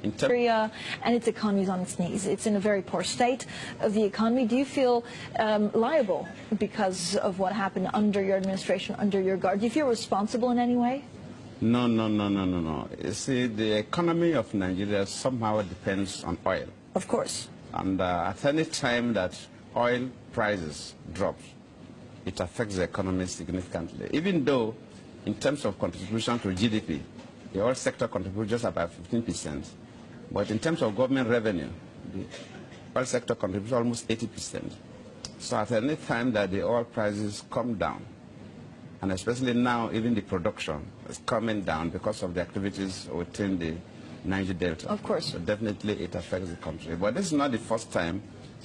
In Nigeria and its economy is on its knees. It's in a very poor state of the economy. Do you feel liable because of what happened under your administration, under your guard? Do you feel responsible in any way? No. You see, the economy of Nigeria somehow depends on oil. Of course. And at any time that oil prices drop, it affects the economy significantly. Even though, in terms of contribution to GDP, the oil sector contributes just about 15%. But in terms of government revenue, the oil sector contributes almost 80%. So at any time that the oil prices come down, and especially now, even the production is coming down because of the activities within the Niger Delta. Of course. So definitely it affects the country. But this is not the first time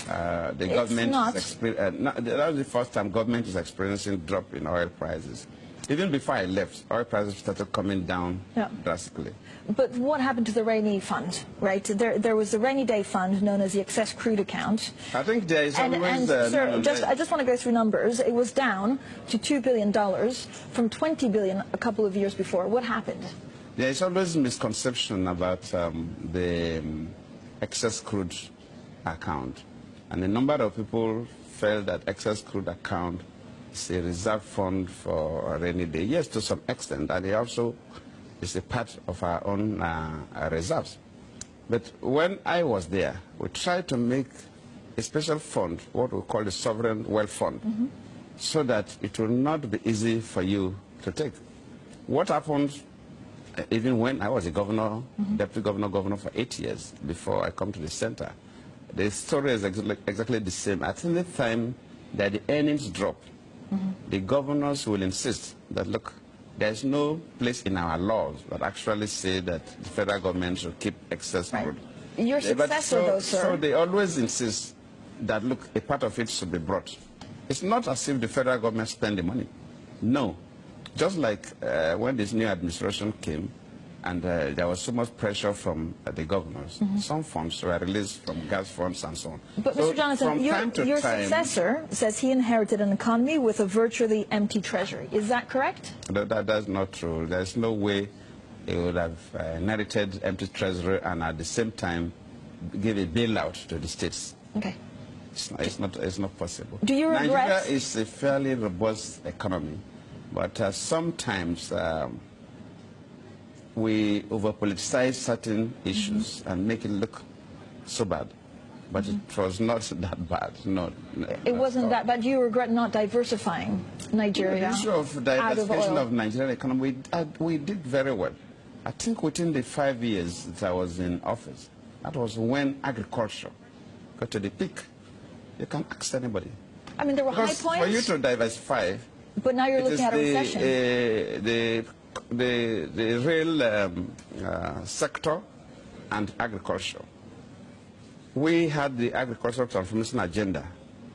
the it's government not. That's the first time government is experiencing drop in oil prices. Even before I left, oil prices started coming down drastically. But what happened to the rainy fund, right? There was the rainy day fund known as the excess crude account. I think there is always... Sir, I just want to go through numbers. It was down to $2 billion from $20 billion a couple of years before. What happened? There is always misconception about the excess crude account. And a number of people felt that excess crude account is a reserve fund for a rainy day. Yes, to some extent, and it also is a part of our own reserves. But when I was there, we tried to make a special fund, what we call the Sovereign Wealth Fund, so that it will not be easy for you to take. What happened, even when I was a governor, deputy governor for 8 years before I come to the center, the story is exactly the same. At the time that the earnings drop, the governors will insist that, look, there's no place in our laws that actually say that the federal government should keep excess crude. Your successor, though, sir. So they always insist that, look, a part of it should be brought. It's not as if the federal government spend the money. No. Just like when this new administration came, and there was so much pressure from the governors. Some funds were released from gas funds and so on. But so Mr. Jonathan, your successor says he inherited an economy with a virtually empty treasury. Is that correct? That's not true. There's no way he would have inherited empty treasury and at the same time give a bailout to the states. Okay. It's not possible. Do you regret? Nigeria is a fairly robust economy, but sometimes we over-politicize certain issues and make it look so bad. But it was not that bad, no. It wasn't that bad. Do you regret not diversifying Nigeria? The issue of diversification of Nigerian economy, we did very well. I think within the 5 years that I was in office, that was when agriculture got to the peak. You can ask anybody. I mean, there were high points. For you to diversify, but now you're looking at a recession. The rail sector and agriculture. We had the agricultural transformation agenda,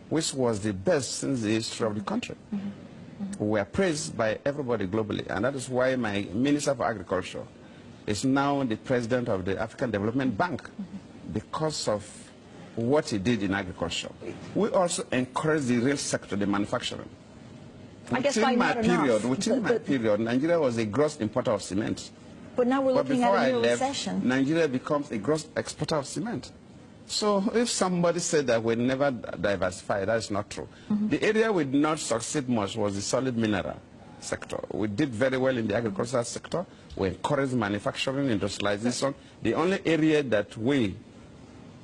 which was the best since the history of the country. We were praised by everybody globally, and that is why my Minister for Agriculture is now the President of the African Development Bank, because of what he did in agriculture. We also encouraged the rail sector, the manufacturing. Within my period, Nigeria was a gross importer of cement. But now we're looking at a new recession. Nigeria becomes a gross exporter of cement. So if somebody said that we never diversify, that is not true. The area we did not succeed much was the solid mineral sector. We did very well in the agricultural sector. We encouraged manufacturing, industrialization. The only area that we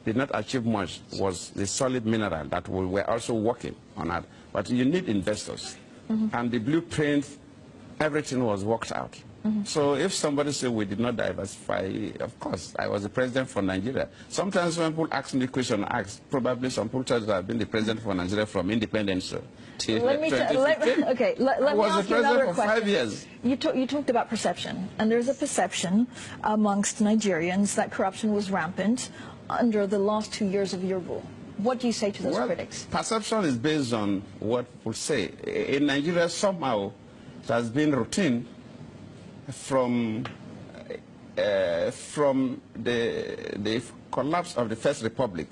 did not achieve much was the solid mineral that we were also working on that. But you need investors. And the blueprint, everything was worked out. So if somebody says we did not diversify, of course, I was the president for Nigeria. Sometimes when people ask me the question, probably some people tell that I've been the president for Nigeria from independence till 2015. Let me ask you another question. For 5 years. You talked about perception, and there's a perception amongst Nigerians that corruption was rampant under the last 2 years of your rule. What do you say to those critics? Perception is based on what people say. In Nigeria, somehow, it has been routine from the collapse of the First Republic.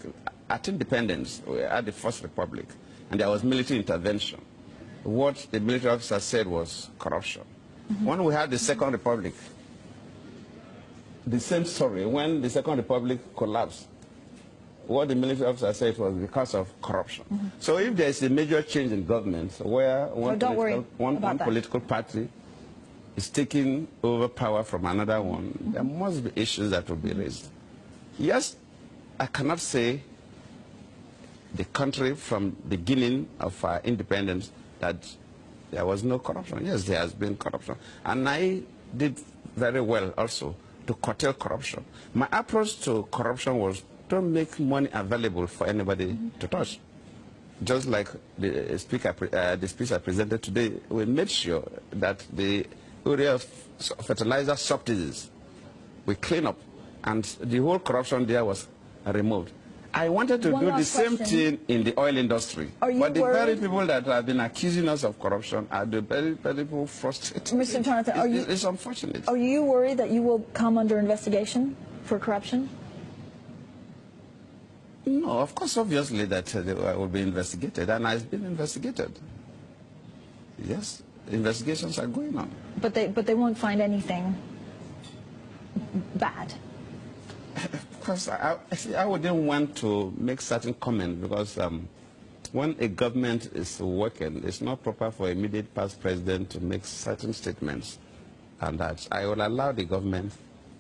At independence, we had the First Republic, and there was military intervention. What the military officer said was corruption. When we had the Second Republic, the same story when the Second Republic collapsed. What the military officer said was because of corruption. So if there is a major change in government where one political party is taking over power from another one, there must be issues that will be raised. Yes, I cannot say the country from the beginning of our independence that there was no corruption. Yes, there has been corruption. And I did very well also to curtail corruption. My approach to corruption was to make money available for anybody to touch. Just like the speech I presented today, we made sure that the area of fertilizer subsidies we clean up, and the whole corruption there was removed. I wanted to do the same thing in the oil industry. But the very people that have been accusing us of corruption are the very people frustrated. Mr. Jonathan, it's unfortunate. Are you worried that you will come under investigation for corruption? No, of course, obviously that they will be investigated, and I've been investigated. Yes, investigations are going on. But they won't find anything bad. Because I wouldn't want to make certain comments because when a government is working, it's not proper for immediate past president to make certain statements, and that I will allow the government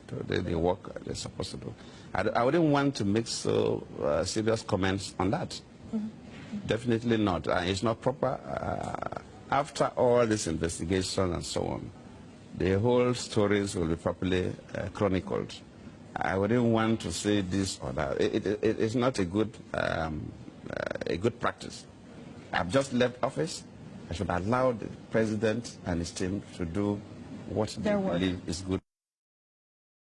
to do the work they're supposed to do. I wouldn't want to make so serious comments on that. Definitely not. It's not proper. After all this investigation and so on, the whole stories will be properly chronicled. I wouldn't want to say this or that. It's not a good practice. I've just left office. I should allow the president and his team to do what they believe is good.